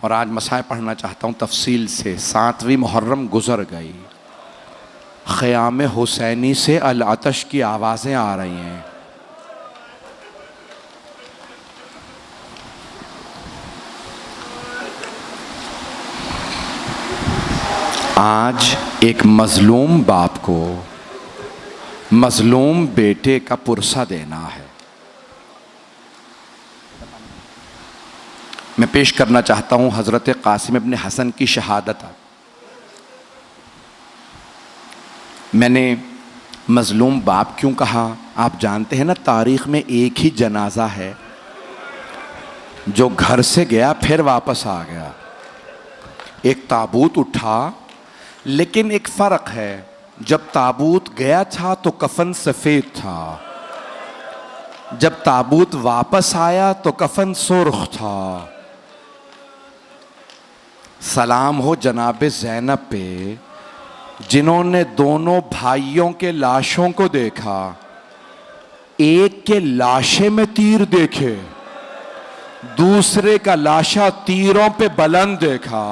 اور آج مسائل پڑھنا چاہتا ہوں تفصیل سے۔ 7ویں محرم گزر گئی، خیام حسینی سے العطش کی آوازیں آ رہی ہیں۔ آج ایک مظلوم باپ کو مظلوم بیٹے کا پرسہ دینا ہے۔ میں پیش کرنا چاہتا ہوں حضرت قاسم ابن حسن کی شہادت۔ میں نے مظلوم باپ کیوں کہا؟ آپ جانتے ہیں نا، تاریخ میں ایک ہی جنازہ ہے جو گھر سے گیا پھر واپس آ گیا۔ ایک تابوت اٹھا، لیکن ایک فرق ہے، جب تابوت گیا تھا تو کفن سفید تھا، جب تابوت واپس آیا تو کفن سرخ تھا۔ سلام ہو جناب زینب پہ، جنہوں نے دونوں بھائیوں کے لاشوں کو دیکھا، ایک کے لاشے میں تیر دیکھے، دوسرے کا لاشا تیروں پہ بلند دیکھا۔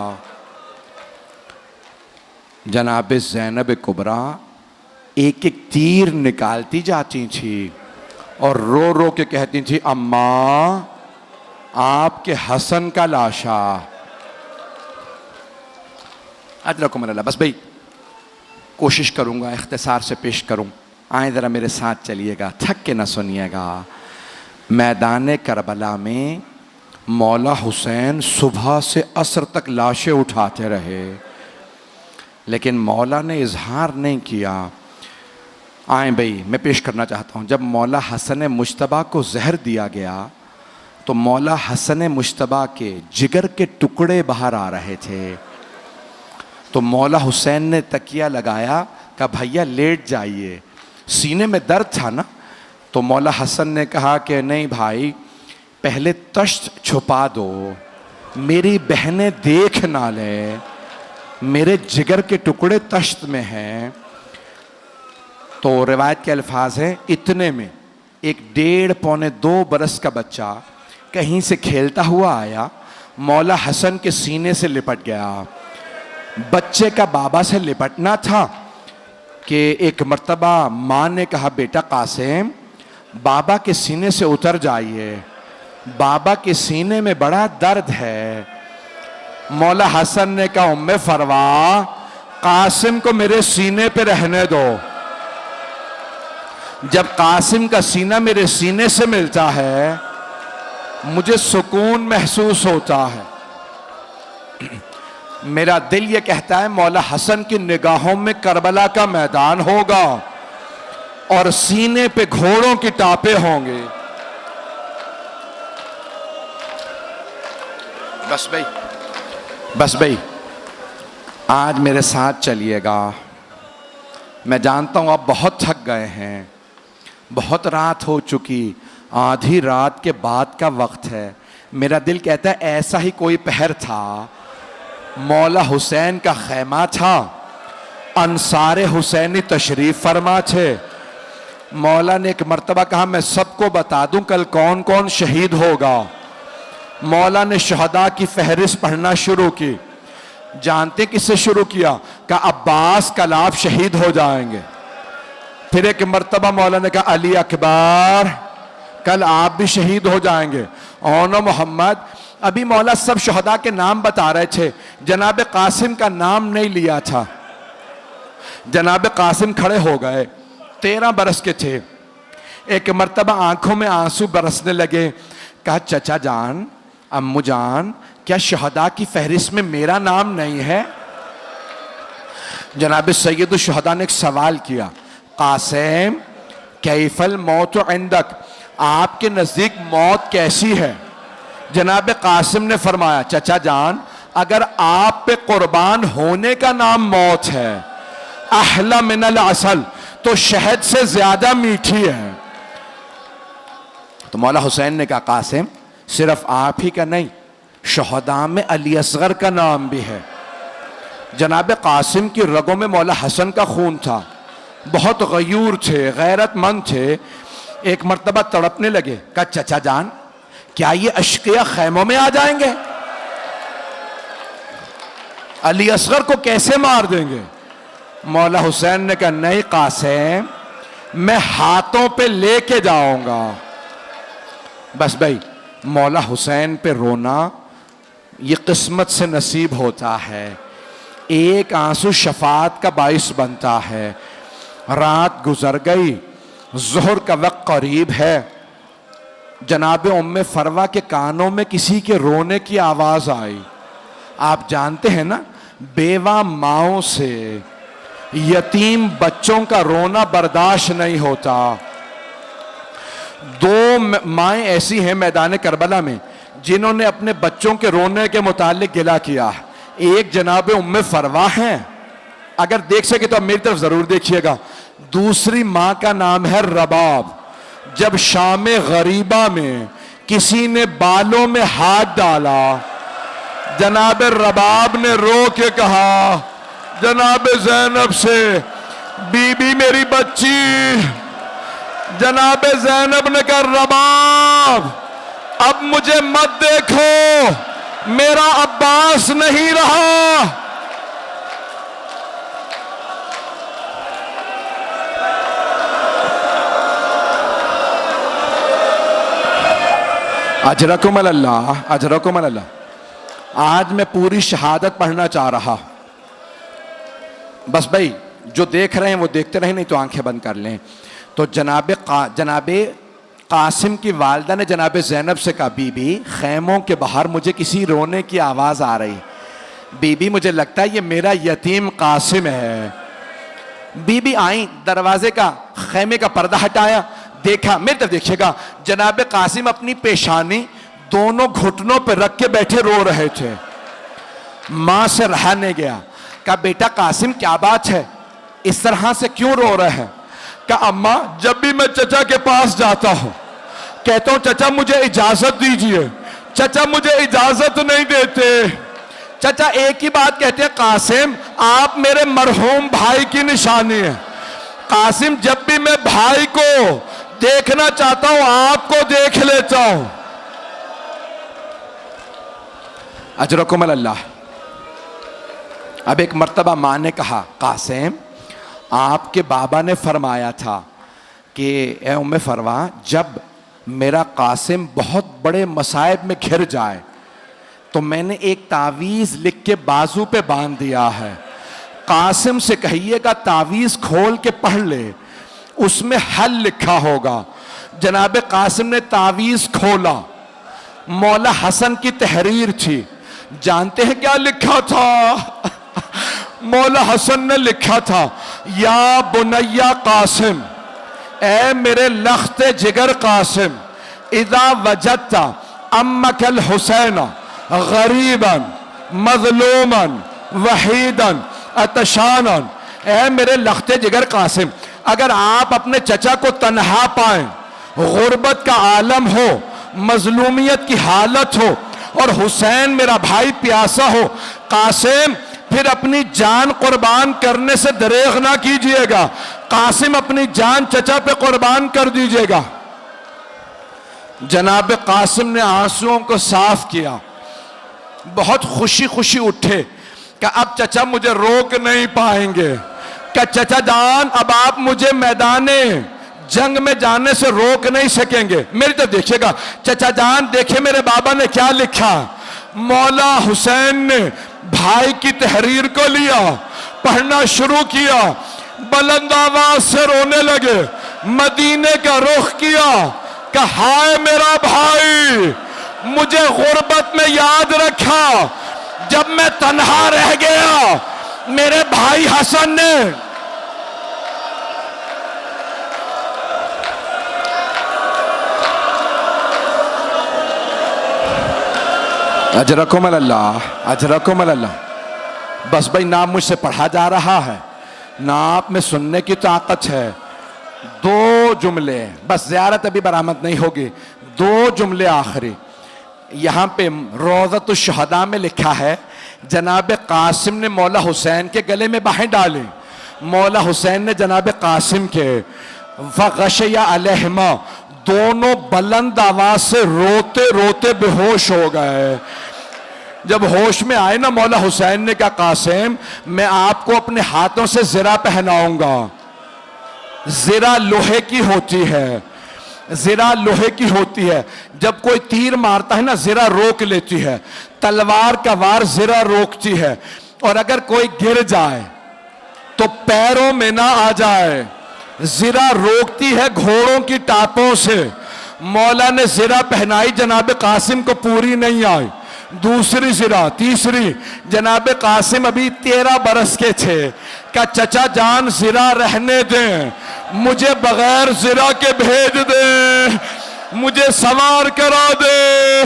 جناب زینب کبریٰ ایک ایک تیر نکالتی جاتی تھی اور رو رو کے کہتی تھی، اماں آپ کے حسن کا لاشا۔ اجرکم اللہ۔ بس بھائی کوشش کروں گا اختصار سے پیش کروں، آئیں ذرا میرے ساتھ چلیے گا، تھک کے نہ سنیے گا۔ میدان کربلا میں مولا حسین صبح سے عصر تک لاشیں اٹھاتے رہے، لیکن مولا نے اظہار نہیں کیا۔ آئیں بھائی میں پیش کرنا چاہتا ہوں، جب مولا حسن مجتبیٰ کو زہر دیا گیا تو مولا حسن مجتبیٰ کے جگر کے ٹکڑے باہر آ رہے تھے، تو مولا حسین نے تکیہ لگایا، کہا بھیا لیٹ جائیے، سینے میں درد تھا نا۔ تو مولا حسن نے کہا کہ نہیں بھائی، پہلے تشت چھپا دو، میری بہنیں دیکھ نہ لیں، میرے جگر کے ٹکڑے تشت میں ہیں۔ تو روایت کے الفاظ ہیں، اتنے میں ایک 1.5-2 برس کا بچہ کہیں سے کھیلتا ہوا آیا، مولا حسن کے سینے سے لپٹ گیا۔ بچے کا بابا سے لپٹنا تھا کہ ایک مرتبہ ماں نے کہا، بیٹا قاسم بابا کے سینے سے اتر جائیے، بابا کے سینے میں بڑا درد ہے۔ مولا حسن نے کہا، ام فروا قاسم کو میرے سینے پہ رہنے دو، جب قاسم کا سینہ میرے سینے سے ملتا ہے مجھے سکون محسوس ہوتا ہے۔ میرا دل یہ کہتا ہے مولا حسن کی نگاہوں میں کربلا کا میدان ہوگا اور سینے پہ گھوڑوں کی ٹاپیں ہوں گے۔ بس بھائی آج میرے ساتھ چلیے گا۔ میں جانتا ہوں آپ بہت تھک گئے ہیں، بہت رات ہو چکی، آدھی رات کے بعد کا وقت ہے۔ میرا دل کہتا ہے ایسا ہی کوئی پہر تھا، مولا حسین کا خیمہ تھا، انصار حسینی تشریف فرما تھے۔ مولا نے ایک مرتبہ کہا میں سب کو بتا دوں کل کون کون شہید ہوگا۔ مولا نے شہداء کی فہرست پڑھنا شروع کی۔ جانتے کس سے شروع کیا؟ کہ عباس کل آپ شہید ہو جائیں گے۔ پھر ایک مرتبہ مولا نے کہا علی اکبر کل آپ بھی شہید ہو جائیں گے، اونو محمد۔ ابھی مولا سب شہداء کے نام بتا رہے تھے، جناب قاسم کا نام نہیں لیا تھا۔ جناب قاسم کھڑے ہو گئے، 13 برس کے تھے۔ ایک مرتبہ آنکھوں میں آنسو برسنے لگے، کہا چچا جان، امو جان، کیا شہداء کی فہرست میں میرا نام نہیں ہے؟ جناب سید الشہداء نے ایک سوال کیا، قاسم کیف الموت عندک، آپ کے نزدیک موت کیسی ہے؟ جناب قاسم نے فرمایا، چچا جان اگر آپ پہ قربان ہونے کا نام موت ہے، احلی من العسل، تو شہد سے زیادہ میٹھی ہے۔ تو مولا حسین نے کہا قاسم صرف آپ ہی کا نہیں، شہداء میں علی اصغر کا نام بھی ہے۔ جناب قاسم کی رگوں میں مولا حسن کا خون تھا، بہت غیور تھے، غیرت مند تھے۔ ایک مرتبہ تڑپنے لگے، کہا چچا جان کیا یہ اشقیاء خیموں میں آ جائیں گے؟ علی اصغر کو کیسے مار دیں گے؟ مولا حسین نے کہا نہیں قاسم، میں ہاتھوں پہ لے کے جاؤں گا۔ بس بھائی مولا حسین پہ رونا یہ قسمت سے نصیب ہوتا ہے، ایک آنسو شفاعت کا باعث بنتا ہے۔ رات گزر گئی، ظہر کا وقت قریب ہے، جناب ام فروا کے کانوں میں کسی کے رونے کی آواز آئی۔ آپ جانتے ہیں نا، بیوہ ماؤں سے یتیم بچوں کا رونا برداشت نہیں ہوتا۔ دو مائیں ایسی ہیں میدان کربلا میں جنہوں نے اپنے بچوں کے رونے کے متعلق گلہ کیا۔ ایک جناب ام فروا ہیں، اگر دیکھ سکے تو اب میری طرف ضرور دیکھیے گا۔ دوسری ماں کا نام ہے رباب۔ جب شام غریبہ میں کسی نے بالوں میں ہاتھ ڈالا، جناب رباب نے رو کے کہا جناب زینب سے، بی بی میری بچی۔ جناب زینب نے کہا رباب اب مجھے مت دیکھو، میرا عباس نہیں رہا۔ اجرکم اللہ، اجرکم اللہ۔ آج میں پوری شہادت پڑھنا چاہ رہا، بس بھائی جو دیکھ رہے ہیں وہ دیکھتے رہیں، نہیں تو آنکھیں بند کر لیں۔ تو جناب قاسم کی والدہ نے جناب زینب سے کہا بی بی خیموں کے باہر مجھے کسی رونے کی آواز آ رہی، بی بی مجھے لگتا ہے یہ میرا یتیم قاسم ہے۔ بی بی آئیں، دروازے کا خیمے کا پردہ ہٹایا، دیکھا، میری طرف دیکھیے گا، جناب قاسم اپنی پیشانی دونوں گھٹنوں پہ رکھ کے بیٹھے رو رہے تھے۔ ماں سے رہا نہیں گیا، کہا بیٹا قاسم کیا بات ہے، اس طرح سے کیوں رو رہے ہیں؟ کہا اماں جب بھی میں چچا کے پاس جاتا ہوں کہتا ہوں چچا مجھے اجازت دیجئے، چچا مجھے اجازت نہیں دیتے۔ چچا ایک ہی بات کہتے ہیں قاسم آپ میرے مرحوم بھائی کی نشانی ہے۔ قاسم جب بھی میں بھائی کو دیکھنا چاہتا ہوں آپ کو دیکھ لیتا ہوں۔ اجرکم اللہ۔ اب ایک مرتبہ ماں نے کہا قاسم آپ کے بابا نے فرمایا تھا کہ اے ام فروا جب میرا قاسم بہت بڑے مصائب میں گھر جائے تو میں نے ایک تعویذ لکھ کے بازو پہ باندھ دیا ہے، قاسم سے کہیے گا تعویذ کھول کے پڑھ لے، اس میں حل لکھا ہوگا۔ جناب قاسم نے تعویذ کھولا، مولا حسن کی تحریر تھی، جانتے ہیں کیا لکھا تھا؟ مولا حسن نے لکھا تھا یا بنیا قاسم، اے میرے لخت جگر قاسم، اذا وجدت امک الحسین غریبا مظلوما وحیدا عطشانا، اے میرے لخت جگر قاسم اگر آپ اپنے چچا کو تنہا پائیں، غربت کا عالم ہو، مظلومیت کی حالت ہو اور حسین میرا بھائی پیاسا ہو، قاسم پھر اپنی جان قربان کرنے سے دریغ نہ کیجئے گا، قاسم اپنی جان چچا پہ قربان کر دیجئے گا۔ جناب قاسم نے آنسوؤں کو صاف کیا، بہت خوشی خوشی اٹھے کہ اب چچا مجھے روک نہیں پائیں گے، کہ چچا جان اب آپ مجھے میدان جنگ میں جانے سے روک نہیں سکیں گے۔ میری طرف دیکھیے گا، چچا جان دیکھیں میرے بابا نے کیا لکھا۔ مولا حسین نے بھائی کی تحریر کو لیا، پڑھنا شروع کیا، بلند آواز سے رونے لگے، مدینے کا رخ کیا کہ ہائے میرا بھائی مجھے غربت میں یاد رکھا، جب میں تنہا رہ گیا میرے بھائی حسن نے اجرکم اللہ، اجرکم اللہ۔ بس بھائی نہ مجھ سے پڑھا جا رہا ہے نہ آپ میں سننے کی طاقت ہے، دو جملے بس، زیارت ابھی برآمد نہیں ہوگی، دو جملے آخری۔ یہاں پہ روضۃ الشہداء میں لکھا ہے جناب قاسم نے مولا حسین کے گلے میں باہیں ڈالی، مولا حسین نے جناب قاسم کے، فغشی علیہما، دونوں بلند آواز سے روتے روتے بے ہوش ہو گئے۔ جب ہوش میں آئے نا مولا حسین نے کہا قاسم میں آپ کو اپنے ہاتھوں سے زرہ پہناؤں گا. زرہ لوہے کی ہوتی ہے, زرہ لوہے کی ہوتی ہے. جب کوئی تیر مارتا ہے نا زرہ روک لیتی ہے, تلوار کا وار زرہ روکتی ہے. اور اگر کوئی گر جائے تو پیروں میں نہ آ جائے. زرہ روکتی ہے گھوڑوں کی ٹاپوں سے. مولا نے زرہ پہنائی, جناب قاسم کو پوری نہیں آئی. دوسری زرہ, تیسری. جناب قاسم ابھی 13 برس کے تھے. کہا چچا جان زرہ رہنے دیں, مجھے بغیر زرہ کے بھیج دیں, مجھے سوار کرا دے.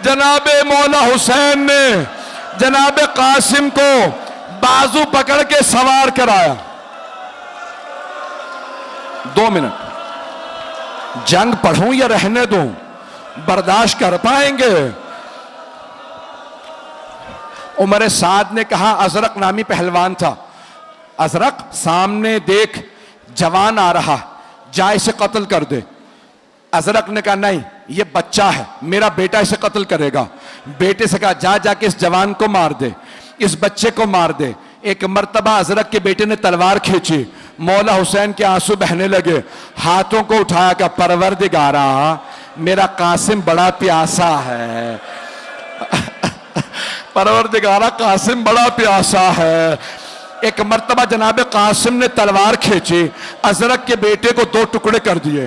جناب مولا حسین نے جناب قاسم کو بازو پکڑ کے سوار کرایا. 2 منٹ, جنگ پڑھوں یا رہنے دوں؟ برداشت کر پائیں گے؟ عمر سعد نے کہا, ازرق نامی پہلوان تھا, ازرق سامنے دیکھ جوان آ رہا, جا اسے قتل کر دے. ازرق نے کہا نہیں یہ بچہ ہے, میرا بیٹا اسے قتل کرے گا. بیٹے سے کہا جا کے اس جوان کو مار دے, اس بچے کو مار دے. ایک مرتبہ ازرق کے بیٹے نے تلوار کھینچی, مولا حسین کے آنسو بہنے لگے. ہاتھوں کو اٹھایا کہ پروردگارا میرا قاسم بڑا پیاسا ہے, پروردگارا قاسم بڑا پیاسا ہے. ایک مرتبہ جناب قاسم نے تلوار کھینچی, ازرق کے بیٹے کو 2 ٹکڑے کر دیے.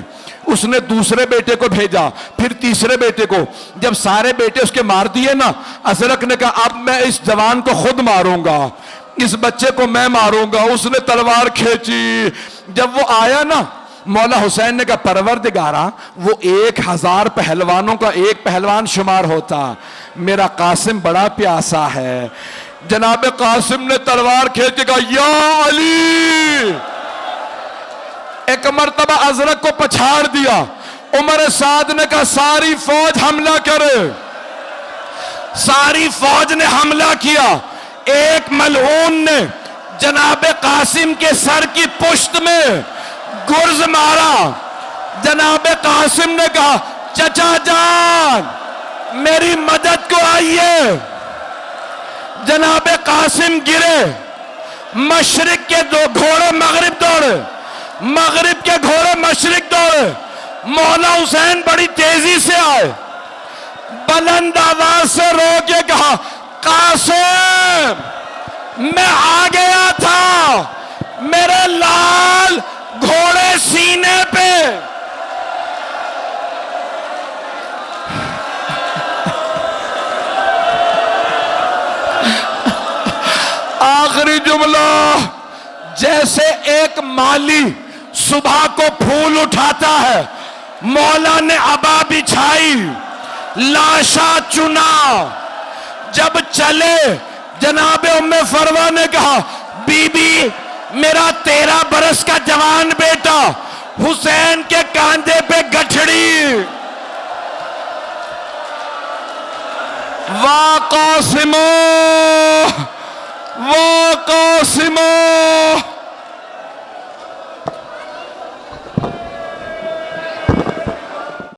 اس نے دوسرے بیٹے کو بھیجا, پھر تیسرے بیٹے کو. جب سارے بیٹے اس کے مار دیے نا, ازرق نے کہا اب میں اس جوان کو خود ماروں گا, اس بچے کو میں ماروں گا. اس نے تلوار کھینچی. جب وہ آیا نا, مولا حسین نے کہا پروردگارا وہ 1000 پہلوانوں کا ایک پہلوان شمار ہوتا, میرا قاسم بڑا پیاسا ہے. جناب قاسم نے تلوار کھینچ کے کہا یا علی. ایک مرتبہ ازرق کو پچھاڑ دیا. عمر سعد نے کہا ساری فوج حملہ کرے. ساری فوج نے حملہ کیا. ایک ملعون نے جناب قاسم کے سر کی پشت میں گرز مارا. جناب قاسم نے کہا چچا جان میری مدد کو آئیے. جناب قاسم گرے, مشرق کے 2 گھوڑے مغرب دوڑے, مغرب کے گھوڑے مشرق دوڑے. مولا حسین بڑی تیزی سے آئے, بلند آواز سے رو کے کہا قاسم میں آ گیا تھا, میرے لال گھوڑے سینے پہ. آخری جملہ, جیسے ایک مالی صبح کو پھول اٹھاتا ہے, مولا نے عبا بچھائی, لاشا چنا. جب چلے جناب ام فروہ نے کہا بی بی میرا 13 برس کا جوان بیٹا حسین کے کاندھے پہ گٹھڑی. وا قاسمو وا قاسمو